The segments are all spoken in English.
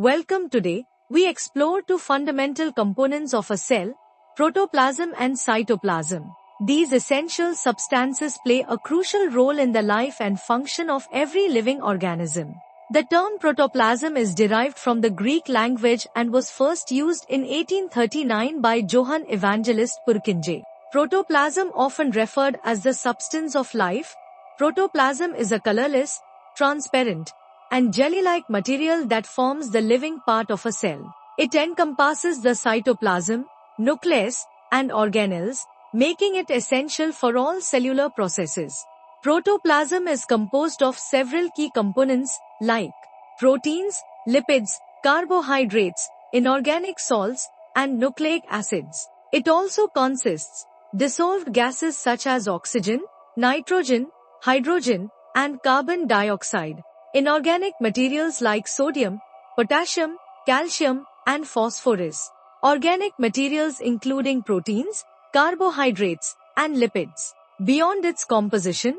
Welcome. Today, we explore two fundamental components of a cell, protoplasm and cytoplasm. These essential substances play a crucial role in the life and function of every living organism. The term protoplasm is derived from the Greek language and was first used in 1839 by Johann Evangelist Purkinje. Protoplasm, often referred as the substance of life, protoplasm is a colorless, transparent, and jelly-like material that forms the living part of a cell. It encompasses the cytoplasm, nucleus, and organelles, making it essential for all cellular processes. Protoplasm is composed of several key components like proteins, lipids, carbohydrates, inorganic salts, and nucleic acids. It also consists dissolved gases such as oxygen, nitrogen, hydrogen, and carbon dioxide, inorganic materials like sodium, potassium, calcium, and phosphorus, organic materials including proteins, carbohydrates, and lipids. Beyond its composition,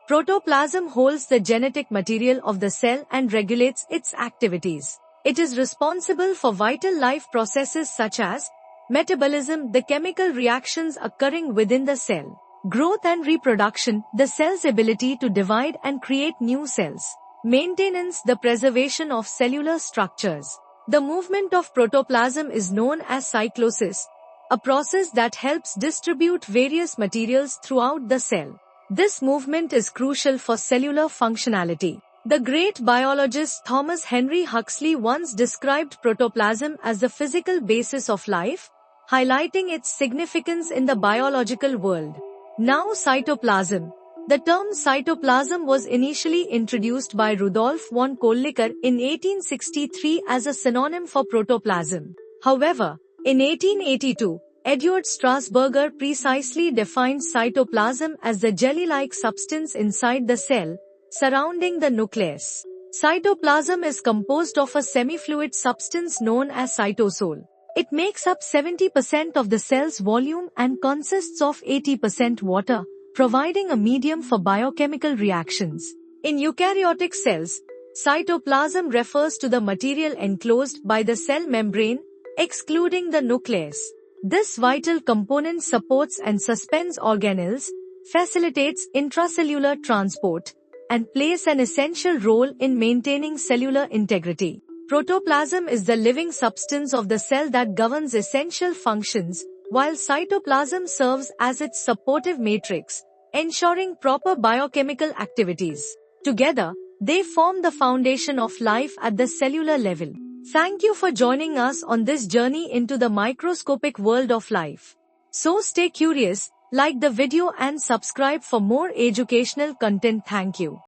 protoplasm holds the genetic material of the cell and regulates its activities. It is responsible for vital life processes such as metabolism, the chemical reactions occurring within the cell, growth and reproduction, the cell's ability to divide and create new cells, maintenance, the preservation of cellular structures. The movement of protoplasm is known as cyclosis, a process that helps distribute various materials throughout the cell. This movement is crucial for cellular functionality. The great biologist Thomas Henry Huxley once described protoplasm as the physical basis of life, highlighting its significance in the biological world. Now, cytoplasm. The term cytoplasm was initially introduced by Rudolf von Kolliker in 1863 as a synonym for protoplasm. However, in 1882, Eduard Strasburger precisely defined cytoplasm as the jelly-like substance inside the cell, surrounding the nucleus. Cytoplasm is composed of a semi-fluid substance known as cytosol. It makes up 70% of the cell's volume and consists of 80% water, providing a medium for biochemical reactions. In eukaryotic cells, cytoplasm refers to the material enclosed by the cell membrane, excluding the nucleus. This vital component supports and suspends organelles, facilitates intracellular transport, and plays an essential role in maintaining cellular integrity. Protoplasm is the living substance of the cell that governs essential functions, while cytoplasm serves as its supportive matrix, ensuring proper biochemical activities. Together, they form the foundation of life at the cellular level. Thank you for joining us on this journey into the microscopic world of life. So stay curious, like the video and subscribe for more educational content. Thank you.